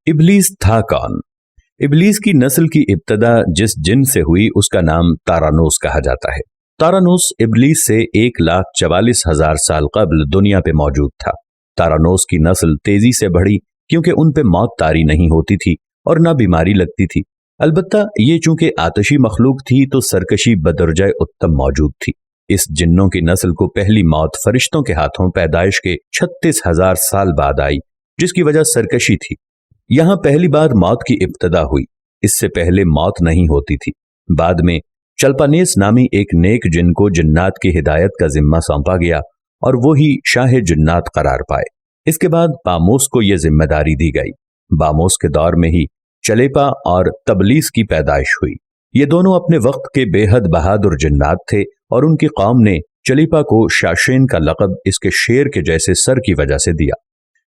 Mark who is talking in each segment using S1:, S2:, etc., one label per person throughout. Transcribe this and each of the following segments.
S1: इब्लीस था कौन? इब्लीस की नस्ल की इब्तदा जिस जिन से हुई उसका नाम तारानोस कहा जाता है। तारानोस इब्लीस से 1,44,000 साल कबल दुनिया पे मौजूद था। तारानोस की नस्ल तेजी से बढ़ी क्योंकि उन पे मौत तारी नहीं होती थी और ना बीमारी लगती थी। अलबत्ता ये चूंकि आतशी मखलूक थी तो सरकशी बदरजाए उत्तम मौजूद थी। इस जिन्नों की नस्ल को पहली मौत फरिश्तों के हाथों पैदाइश के 36,000 साल बाद आई, जिसकी वजह सरकशी थी। यहां पहली बार मौत की इब्तदा हुई। इससे पहले मौत नहीं होती थी। बाद में चल्पानेस नामी एक नेक जिन को जिन्नात की हिदायत का जिम्मा सौंपा गया और वो ही शाह जिन्नात करार पाए। इसके बाद बामोस को यह जिम्मेदारी दी गई। बामोस के दौर में ही चलेपा और तबलीस की पैदाइश हुई। ये दोनों अपने वक्त के बेहद बहादुर जिन्नात थे और उनकी कौम ने चलेपा को शाशेन का लक़ब इसके शेर के जैसे सर की वजह से दिया।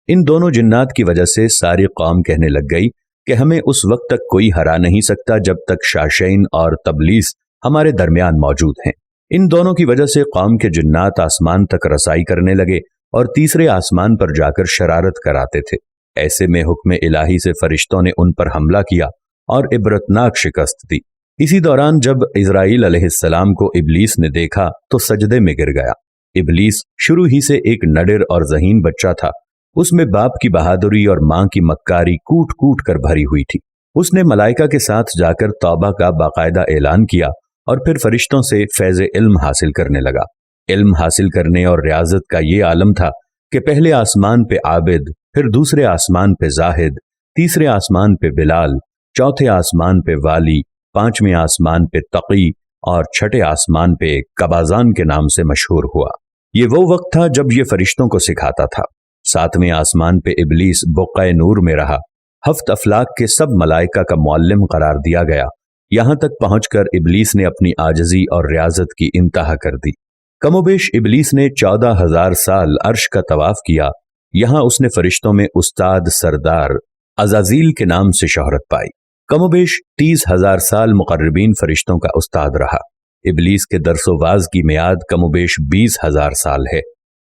S1: इन दोनों जिन्नात की वजह से सारी कौम कहने लग गई कि हमें उस वक्त तक कोई हरा नहीं सकता जब तक शाशेन और तबलीस हमारे दरमियान मौजूद हैं। इन दोनों की वजह से कौम के जिन्नात आसमान तक रसाई करने लगे और तीसरे आसमान पर जाकर शरारत कराते थे। ऐसे में हुक्म इलाही से फरिश्तों ने उन पर हमला किया और इबरतनाक शिकस्त दी। इसी दौरान जब इज़राइल अलैहिस्सलाम को इब्लीस ने देखा तो सजदे में गिर गया। इब्लीस शुरू ही से एक नडर और ज़हीन बच्चा था। उसमें बाप की बहादुरी और मां की मक्कारी कूट कूट कर भरी हुई थी। उसने मलाइका के साथ जाकर तौबा का बाकायदा ऐलान किया और फिर फरिश्तों से फैज़ इल्म हासिल करने लगा। इल्म हासिल करने और रियाजत का ये आलम था कि पहले आसमान पे आबिद, फिर दूसरे आसमान पे जाहिद, तीसरे आसमान पे बिलाल, चौथे आसमान पे वाली, पांचवें आसमान पे तकी और छठे आसमान पे कबाजान के नाम से मशहूर हुआ। ये वो वक्त था जब ये फरिश्तों को सिखाता था। सातवें आसमान पे इब्लीस बुक़्क़ाए नूर में रहा। हफ्त अफलाक के सब मलाइका का मुअल्लिम करार दिया गया। यहां तक पहुंचकर इब्लीस ने अपनी आजजी और रियाजत की इंतहा कर दी। कमोबेश इब्लीस ने 14,000 साल अर्श का तवाफ किया। यहां उसने फरिश्तों में उस्ताद सरदार अज़ाज़ील के नाम से शोहरत पाई। कमोबेश 30,000 साल मुक़र्रबीन फरिश्तों का उस्ताद रहा। इब्लीस के दरसोवाज की मियाद कमोबेश 20,000 साल है।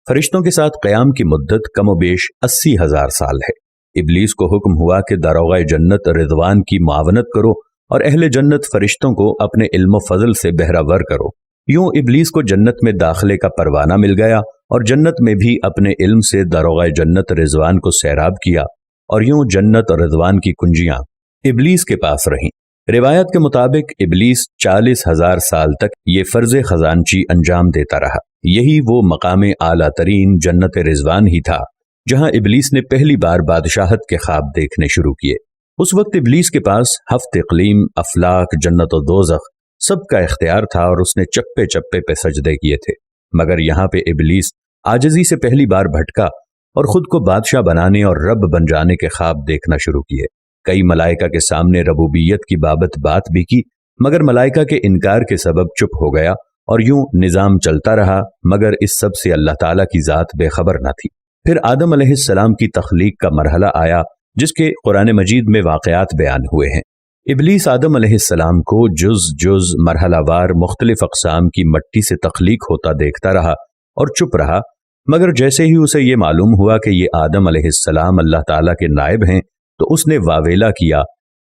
S1: फरिश्तों के साथ क़याम की मुद्दत कमोबेश 80,000 साल है। इब्लीस को हुक्म हुआ कि दारोगा जन्नत रिज़वान की मुआवनत करो और अहले जन्नत फरिश्तों को अपने इल्म फजल से बहरावर करो। यूं इब्लीस को जन्नत में दाखिले का परवाना मिल गया और जन्नत में भी अपने इल्म से दारोगा जन्नत रिज़वान को सैराब किया और यूं जन्नत और रिज़वान की कुंजियां इब्लीस के पास रहीं। रिवायत के मुताबिक इब्लीस 40,000 साल तक ये फर्ज खजानची अंजाम देता रहा। यही वो मकाम आला तरीन जन्नत रिज़वान ही था जहां इब्लीस ने पहली बार बादशाहत के ख्वाब देखने शुरू किए। उस वक्त इब्लीस के पास हफ्त इक़लीम, अफलाक, जन्नत और दोज़ख सबका इख्तियार था और उसने चप्पे चप्पे पे सजदे किए थे। मगर यहाँ पे इब्लीस आजिज़ी से पहली बार भटका और खुद को बादशाह बनाने और रब बन जाने के ख्वाब देखना शुरू किए। कई मलाइका के सामने रबूबियत की बाबत बात भी की, मगर मलाइका के इनकार के सबब चुप हो गया और यूं निज़ाम चलता रहा, मगर इस सब से अल्लाह ताला की ज़ात बेखबर न थी। फिर आदम अलैहिस्सलाम की तख्लीक का मरहला आया जिसके कुरान मजीद में वाक़यात बयान हुए हैं। इब्लीस आदम अलैहिस्सलाम को जुज़ जुज़ मरहलावार मुख्तलिफ अक़साम की मट्टी से तख्लीक होता देखता रहा और चुप रहा, मगर जैसे ही उसे ये मालूम हुआ कि ये आदम अलैहिस्सलाम अल्लाह ताला के नायब हैं तो उसने वावेला किया,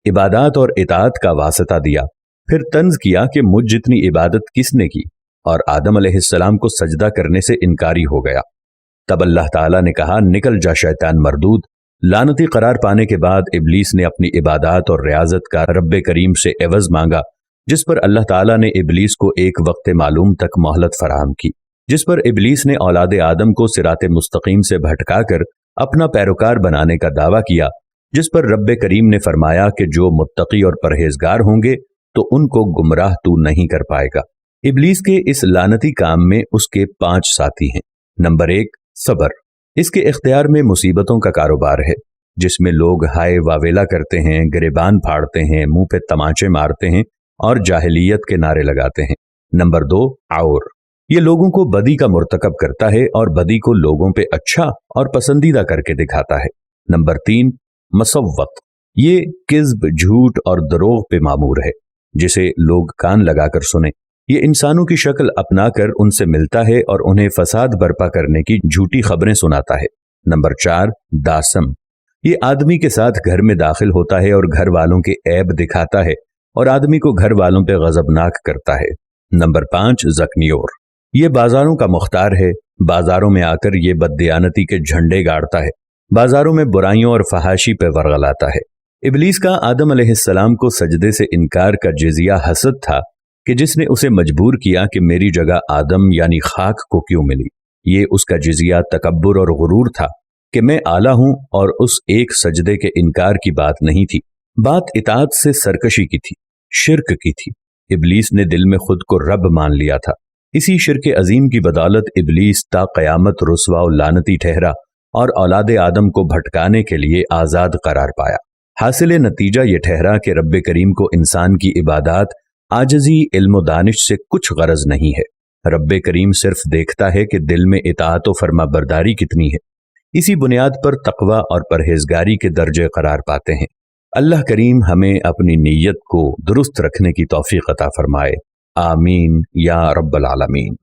S1: इबादत और इताअत का वास्ता दिया। फिर तंज किया कि मुझ जितनी इबादत किसने की, और आदम अलैहिस्सलाम को सजदा करने से इनकारी हो गया। तब अल्लाह ताला ने कहा, निकल जा शैतान मरदूद। लानती करार पाने के बाद इब्लीस ने अपनी इबादत और रियाजत का रब्बे करीम से एवज मांगा, जिस पर अल्लाह ताला ने इब्लीस को एक वक्त मालूम तक मोहलत फराहम की, जिस पर इब्लीस ने औलाद आदम को सिराते मुस्तकीम से भटका कर अपना पैरोकार बनाने का दावा किया, जिस पर रब्बे करीम ने फरमाया कि जो मुत्तकी और परहेजगार होंगे तो उनको गुमराह तू नहीं कर पाएगा। इब्लीस के इस लानती काम में उसके 5 साथी हैं। नंबर 1, सब्र। इसके इख्तियार में मुसीबतों का कारोबार है, जिसमें लोग हाय वावेला करते हैं, गिरेबान फाड़ते हैं, मुंह पे तमाचे मारते हैं और जाहिलियत के नारे लगाते हैं। नंबर 2, और ये लोगों को बदी का मुर्तकब करता है और बदी को लोगों पे अच्छा और पसंदीदा करके दिखाता है। नंबर 3, मसव्वत। ये किज़्ब, झूठ और दरोग पे मामूर है, जिसे लोग कान लगाकर सुने। ये इंसानों की शक्ल अपनाकर उनसे मिलता है और उन्हें फसाद बर्पा करने की झूठी खबरें सुनाता है। नंबर 4, दासम। یہ آدمی کے ساتھ گھر میں داخل ہوتا ہے اور گھر والوں کے عیب دکھاتا ہے اور آدمی کو گھر والوں پہ غضبناک کرتا ہے۔ نمبر 5 ذکنیور، یہ بازاروں کا مختار ہے، بازاروں میں آ کر یہ بددیانتی کے جھنڈے گاڑتا ہے، بازاروں میں برائیوں اور فحاشی پہ ورغلاتا ہے۔ ابلیس کا آدم علیہ السلام کو سجدے سے انکار کا جزیہ حسد تھا کہ جس نے اسے مجبور کیا کہ میری جگہ آدم یعنی خاک کو کیوں ملی۔ یہ اس کا جزیہ تکبر اور غرور تھا کہ میں اعلیٰ ہوں، اور اس ایک سجدے کے انکار کی بات نہیں تھی، بات اطاعت سے سرکشی کی تھی، شرک کی تھی۔ ابلیس نے دل میں خود کو رب مان لیا تھا۔ اسی شرک عظیم کی بدولت ابلیس تا قیامت رسوا و لعنتی ٹھہرا اور اولاد آدم کو بھٹکانے کے لیے آزاد قرار پایا۔ حاصل نتیجہ یہ ٹھہرا کہ رب کریم کو انسان کی عبادات، عاجزی، علم و دانش سے کچھ غرض نہیں ہے۔ رب کریم صرف دیکھتا ہے کہ دل میں اطاعت و فرما برداری کتنی ہے۔ اسی بنیاد پر تقوی اور پرہیزگاری کے درجے قرار پاتے ہیں۔ اللہ کریم ہمیں اپنی نیت کو درست رکھنے کی توفیق عطا فرمائے، آمین یا رب العالمین۔